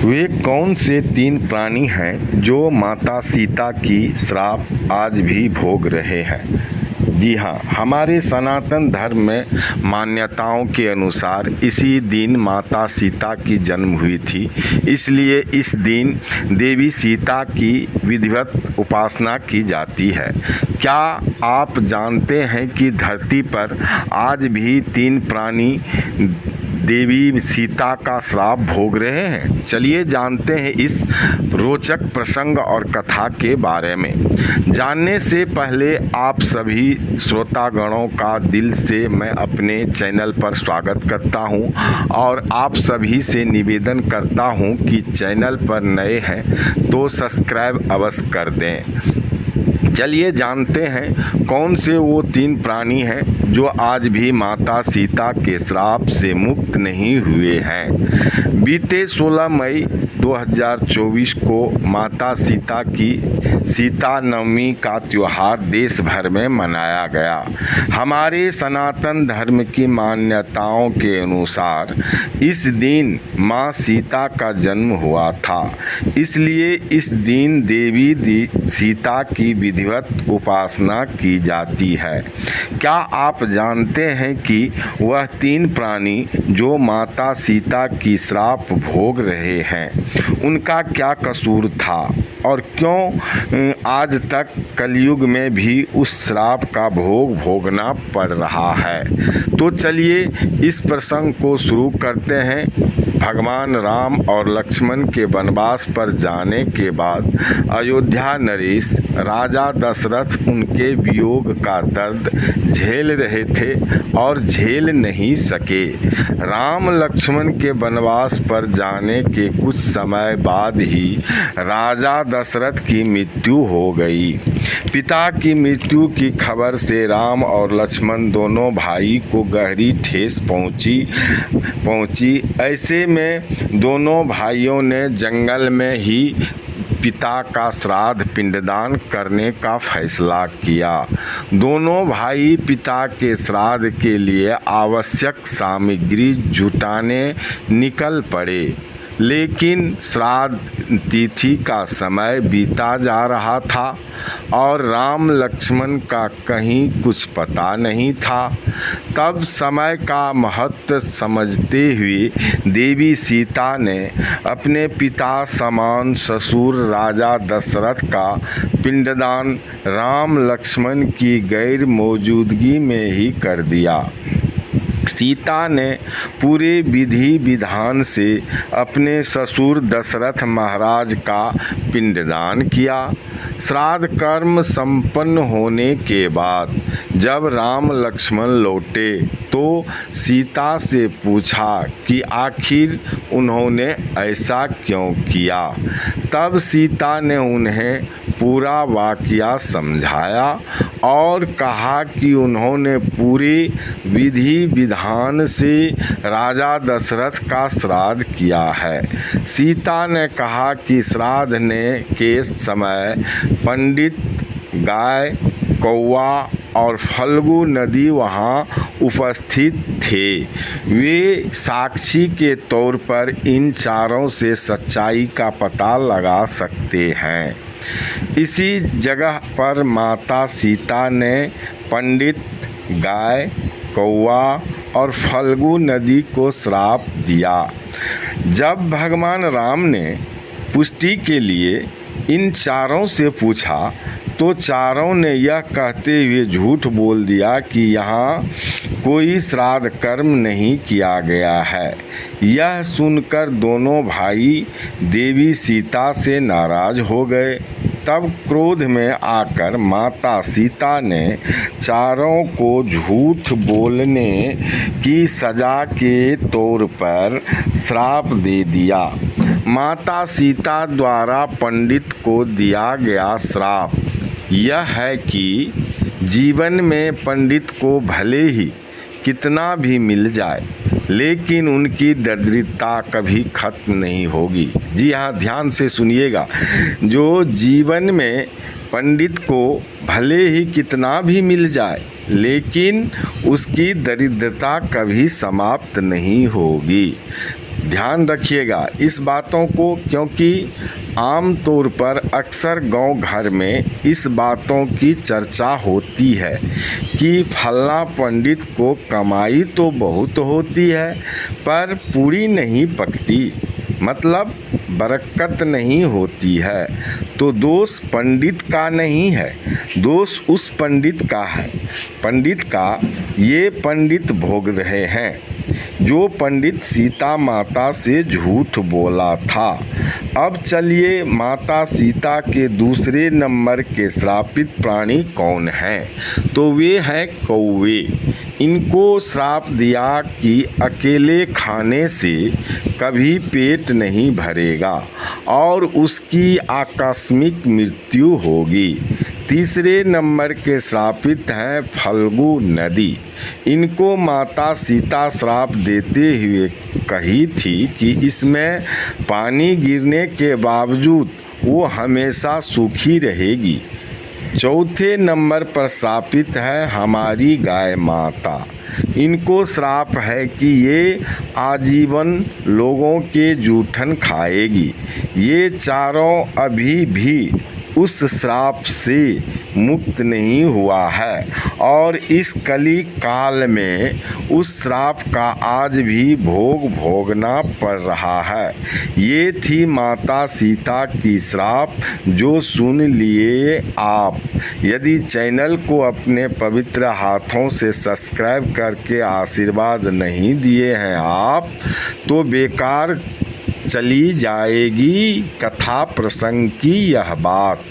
वे कौन से 3 प्राणी हैं जो माता सीता की श्राप आज भी भोग रहे हैं? जी हाँ, हमारे सनातन धर्म में मान्यताओं के अनुसार इसी दिन माता सीता की जन्म हुई थी। इसलिए इस दिन देवी सीता की विधिवत उपासना की जाती है। क्या आप जानते हैं कि धरती पर आज भी 3 प्राणी देवी सीता का श्राप भोग रहे हैं? चलिए जानते हैं इस रोचक प्रसंग और कथा के बारे में। जानने से पहले आप सभी श्रोतागणों का दिल से मैं अपने चैनल पर स्वागत करता हूं और आप सभी से निवेदन करता हूं कि चैनल पर नए हैं तो सब्सक्राइब अवश्य कर दें। चलिए जानते हैं कौन से वो 3 प्राणी हैं जो आज भी माता सीता के श्राप से मुक्त नहीं हुए हैं। बीते 16 मई 2024 को माता सीता की सीता नवमी का त्यौहार देश भर में मनाया गया। हमारे सनातन धर्म की मान्यताओं के अनुसार इस दिन माँ सीता का जन्म हुआ था। इसलिए इस दिन देवी सीता की विधिवत उपासना की जाती है। क्या आप जानते हैं कि वह 3 प्राणी जो माता सीता की श्राप भोग रहे हैं उनका क्या कसूर था और क्यों आज तक कलयुग में भी उस श्राप का भोग भोगना पड़ रहा है? तो चलिए इस प्रसंग को शुरू करते हैं। भगवान राम और लक्ष्मण के वनवास पर जाने के बाद अयोध्या नरेश राजा दशरथ उनके वियोग का दर्द झेल रहे थे और झेल नहीं सके। राम लक्ष्मण के वनवास पर जाने के कुछ समय बाद ही राजा दशरथ की मृत्यु हो गई। पिता की मृत्यु की खबर से राम और लक्ष्मण दोनों भाई को गहरी ठेस पहुंची। ऐसे में दोनों भाइयों ने जंगल में ही पिता का श्राद्ध पिंडदान करने का फैसला किया। दोनों भाई पिता के श्राद्ध के लिए आवश्यक सामग्री जुटाने निकल पड़े, लेकिन श्राद्ध तिथि का समय बीता जा रहा था और राम लक्ष्मण का कहीं कुछ पता नहीं था। तब समय का महत्व समझते हुए देवी सीता ने अपने पिता समान ससुर राजा दशरथ का पिंडदान राम लक्ष्मण की गैर मौजूदगी में ही कर दिया। सीता ने पूरे विधि विधान से अपने ससुर दशरथ महाराज का पिंडदान किया। श्राद्ध कर्म संपन्न होने के बाद जब राम लक्ष्मण लौटे तो सीता से पूछा कि आखिर उन्होंने ऐसा क्यों किया। तब सीता ने उन्हें पूरा वाकया समझाया और कहा कि उन्होंने पूरे विधि विधान से राजा दशरथ का श्राद्ध किया है। सीता ने कहा कि श्राद्ध के समय पंडित, गाय, कौवा और फल्गु नदी वहाँ उपस्थित थे। वे साक्षी के तौर पर इन चारों से सच्चाई का पता लगा सकते हैं। इसी जगह पर माता सीता ने पंडित, गाय, कौवा और फल्गु नदी को श्राप दिया। जब भगवान राम ने पुष्टि के लिए इन चारों से पूछा तो चारों ने यह कहते हुए झूठ बोल दिया कि यहाँ कोई श्राद्ध कर्म नहीं किया गया है। यह सुनकर दोनों भाई देवी सीता से नाराज हो गए। तब क्रोध में आकर माता सीता ने चारों को झूठ बोलने की सजा के तौर पर श्राप दे दिया। माता सीता द्वारा पंडित को दिया गया श्राप यह है कि जीवन में पंडित को भले ही कितना भी मिल जाए लेकिन उनकी दरिद्रता कभी खत्म नहीं होगी। जी हाँ, ध्यान से सुनिएगा। जो जीवन में पंडित को भले ही कितना भी मिल जाए लेकिन उसकी दरिद्रता कभी समाप्त नहीं होगी। ध्यान रखिएगा इस बातों को, क्योंकि आम तौर पर अक्सर गांव घर में इस बातों की चर्चा होती है कि फलना पंडित को कमाई तो बहुत होती है पर पूरी नहीं पकती, मतलब बरकत नहीं होती है। तो दोष पंडित का नहीं है, दोष उस पंडित का है। पंडित का ये पंडित भोग रहे हैं जो पंडित सीता माता से झूठ बोला था। अब चलिए माता सीता के दूसरे नंबर के श्रापित प्राणी कौन हैं? तो वे हैं कौवे। इनको श्राप दिया कि अकेले खाने से कभी पेट नहीं भरेगा और उसकी आकस्मिक मृत्यु होगी। तीसरे नंबर के श्रापित हैं फल्गु नदी। इनको माता सीता श्राप देते हुए कही थी कि इसमें पानी गिरने के बावजूद वो हमेशा सूखी रहेगी। चौथे नंबर पर श्रापित है हमारी गाय माता। इनको श्राप है कि ये आजीवन लोगों के जूठन खाएगी। ये चारों अभी भी उस श्राप से मुक्त नहीं हुआ है और इस कली काल में उस श्राप का आज भी भोग भोगना पड़ रहा है। ये थी माता सीता की श्राप जो सुन लिए आप। यदि चैनल को अपने पवित्र हाथों से सब्सक्राइब करके आशीर्वाद नहीं दिए हैं आप, तो बेकार चली जाएगी कथा प्रसंग की यह बात।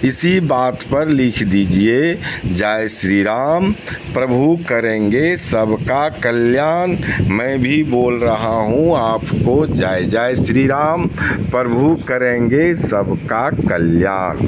इसी बात पर लिख दीजिए जय श्री राम, प्रभु करेंगे सबका कल्याण। मैं भी बोल रहा हूँ आपको जय जय श्री राम, प्रभु करेंगे सबका कल्याण।